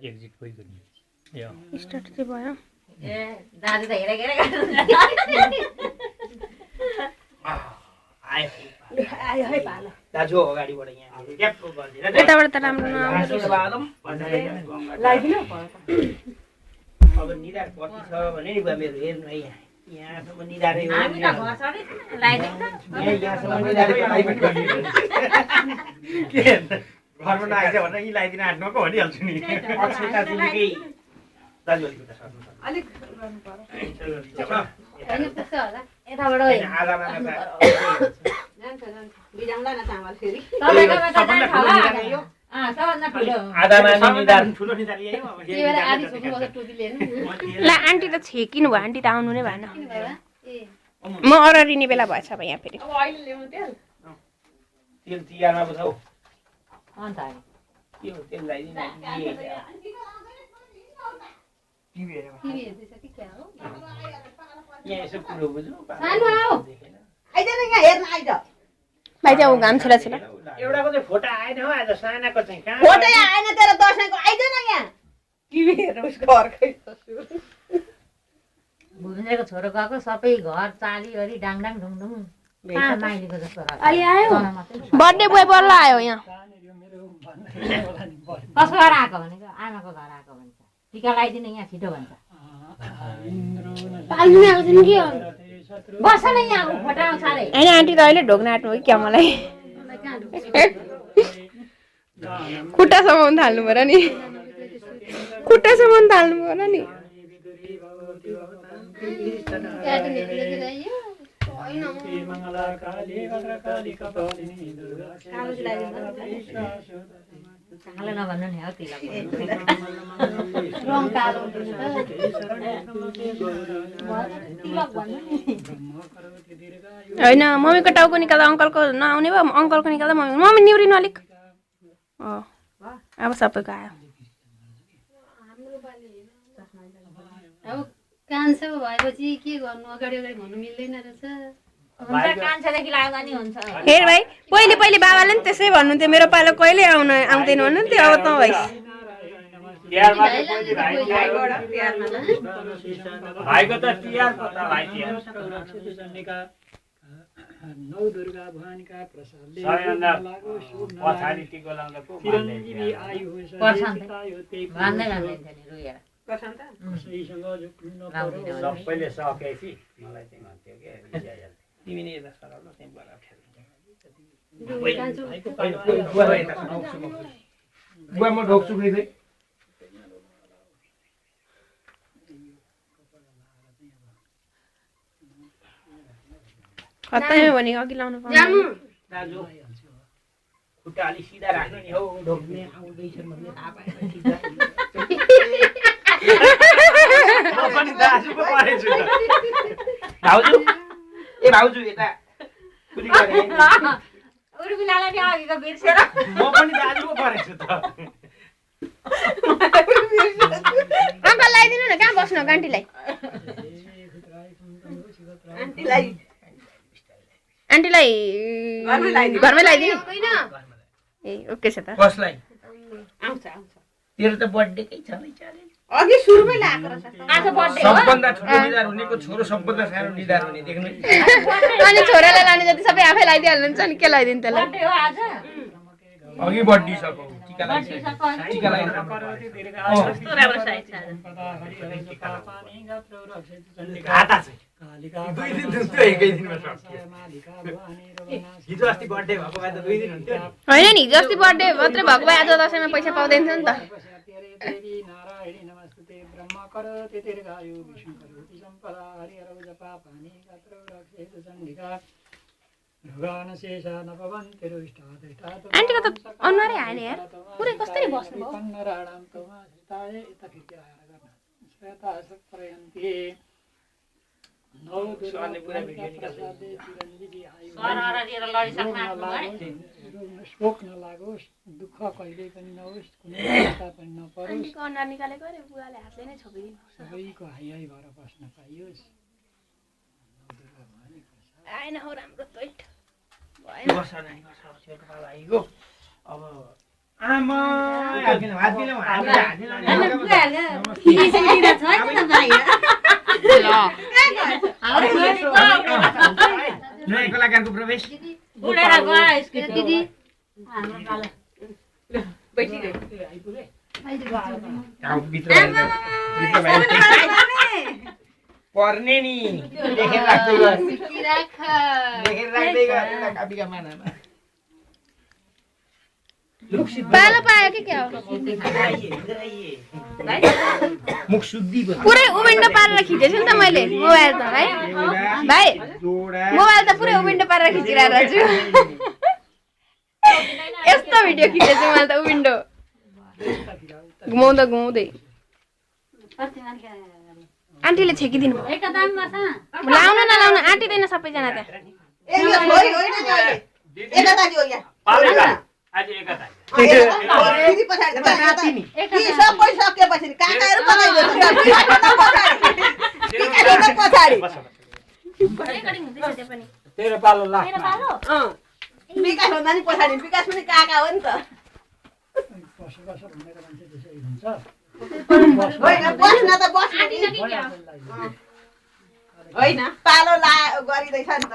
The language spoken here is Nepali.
एक्जिट कोही गर्ने यो स्टार्ट चाहिँ भयो ए दाजु त हेरेर आयो है पालो दाजु अगाडिबाट यहाँ ग्यापको गर्दिन यताबाट त राम्रो नआउँदो लगाइदिनु अब निधार कति छ भने नि बुवा मेरो हेर्नु है यहाँसम्म निधारै हो हामी त घर छडी लाइदिन्छ यहाँसम्म निधारै प्राइभेट गरिदिनु के घरमा नआइज भनेर यी लगाइदिन आँट्नु को भनिहाल्छु नि अक्षता जुलीकै दाजु अलिक उता सर्नु अलिक गर्नु पर्यो हैन पुग्छ होला यताबाट आधामा जान्छ बिजाउँला न चामल फेरि तपाईकोमा त जान्छ होला सबभन्दा ठुलो आधामा निधार ठुलो निधार यही हो अब त्यही भएर आधी छोप्नु पर्छ टोपी लिएर ल आन्टी त छेकिनु भयो आन्टी त आउनु नै भएन ए म अररिने बेला भएछ अब यहाँ फेरि अब अहिले ल्याउनु तेल तेल तिहारमा पो छ हौ अन्त के हो तेल लगाइदिनु टिभी हेरेर टिभी हेर्दैछ कि क्या हो यहाँ यसो कुरो बुझ्नु सानो आऊ आइज न यहाँ हेर्न आइज भाइ चाहिँ ऊ घाम छिला छिला एउटाको चाहिँ फोटो आएन हौ आज सानाको चाहिँ कहाँ फोटै आएन तेरो दसैँको आइज न यहाँ टिभी हेर्नु उसको अर्कै भुजेको छोरो गएको सबै घर चालीहरी डाङडाङ ढुङढुङ कहाँ माइलीको जस्तो अलि आयो बर्थडे बोय बल्ल आयो यहाँ कसको घर आएको भनेको आमाको घर आएको भन्छ टिका लगाइदिनु यहाँ छिटो भन्छ पाल्नु आएको छैन के बस न यहाँ फोटो आउँछ अरे होइन आन्टी त अहिले ढोग्न आँट्नु हो क्या मलाई खुट्टा समाउनु थाल्नु पऱ्यो नि खुट्टा समाउनु थाल्नु पऱ्यो नि कालो नभन्नु नि हौ तिलक रङ कालो तिलक भन्नु नि होइन मम्मीको टाउको निकाल्दा अङ्कलको नआउने भयो अङ्कलको निकाल्दा मम्मी मम्मी निहुरिनु अलिक अब सबैको आयो अब कान्छो भएपछि के गर्नु अगाडि अगाडि भन्नु मिल्दैन रहेछ कान्छादेखि लाग्दा नि हुन्छ हेर भाइ पहिले पहिले बाबाले पनि त्यसै भन्नुहुन्थ्यो मेरो पालो कहिले आउँदैन भन्नुहुन्थ्यो अब त भाइ भाइको त तिहार पता भाइ तिहार नौ दुर्गा भवानीका प्रसादले पछाडि टिको लाउँदा को चिरञ्जीवी आयु होस् भन्दै भन्दै रोएर कसैसँग झुक्नु लाउँदिन सबैले सकेपछि मलाई चाहिँ भन्थ्यो के तिमी नै यता सराउनु त्यही बराबर बुवा म ढोक्छु खै खत्तमै भने अघि लाउनु पर्छ दाजु खुट्टा अलिक सिधा राख्नु नि हौ ढोक्ने आउँदैछन् भन्ने थाहा पाएन सिधा म पनि दाजुको परेछु त भाउजू ए भाउजू यता कुली गरे उर्मिलालाई नि अघिको बिर्सेर म पनि दाजुको परेछु त अङ्कल लगाइदिनु न कहाँ बस्नु आन्टीलाई आन्टीलाई घरमै लगाइदिनु ए ओके छ त कसलाई आउँछ आउँछ तेरो त बर्थडेकै छ नि चाले अघि सुरुमै ल्याएको रहेछ आज बर्थडे हो सबभन्दा ठुलो निधार हुनेको छोरो सबभन्दा सानो निधार हुने देख्नु अनि छोरालाई लाने जति सबै आफै लगाइदिइहाल्नुहुन्छ नि के लगाइदिनु त्यसलाई बर्थडे हो आज अघि बर्थडे सको टिका बर्थडे लगाइसक्यो सको टिका लगाइसक्यो कस्तो राम्रो साइज छ आज घाटा चाहिँ दुई दिन दुख्थ्यो एकै दिनमा सकियो हिजो अस्ति बर्थडे भएको भए त 2 दिन हुन्थ्यो नि होइन नि हिजो अस्ति बर्थडे मात्रै भएको भए आज दसैँमा पैसा पाउँदैन थियो नि त देवी नारायणी नमस्ते ब्रह्म करोति दीर्घायु विष्णु करोति सम्पदा हरिहरौ जपा पानी गात्र रक्षेतु चण्डिका भगवान शेष नपवन्ति रुष्टाधिष्ठात् आन्टीको त अनुहारै हाने यार पुरै कसरी बस्नु भयो पन्नराणां तमा श्रिताय इतकिति आएर गर्न श्वेता सप्रयन्ति नौ दुर्गा पुरा भिडियो निकाल्दै चिरञ्जीवी आयु सरहरतिर लडिसक्नु आफ्नो है शोक नलागोस् दुःख कहिल्यै पनि नहोस् कुनै चिन्ता पनि नपरोस् आन्टीको अनुहार निकालेको अरे बुवाले हातले नै छोपिदिनु सबैको हाई भएर बस्न पाइयोस् आएन हो राम्रो तोइट वर्ष नै वर्ष छेउको पालो आइगयो अब आमा हात मिलाउँ, हात मिलाउँ, हामी हात मिलाउने। नयाँ कलाकारको प्रवेश उडेर गयो स्कुटर। दिदी भित्र पर्ने नि देखेर राख्दै गयो देखेर राख्दै गयो एउटा कापीका मानामा पालो पायो कि क्या हो मुख शुद्धि भयो पुरै उबिन्डो पारेर खिचेछु नि त मैले मोबाइल त है भाइ जोडा मोबाइल त पुरै उबिन्डो पारेर खिचिरहेको छु यस्तो भिडियो खिचेछु मैले त उबिन्डो घुमाउँदा घुमाउँदै आन्टीले छेकिदिनु भयो एउटा दाममा छ लाउन नलाउन आँटिँदैन सबैजना त्यहाँ आज एकता सबै सकेपछि काकाहरू पछाडि तेरो पालो ला विकास भन्दा नि पछाडि विकास पनि काका हो नि त कसो भनेर मान्छे त्यसै हुन्छ होइन बस्न त बस्नु आँटिन कि क्या होइन पालो ला गरिँदैछ नि त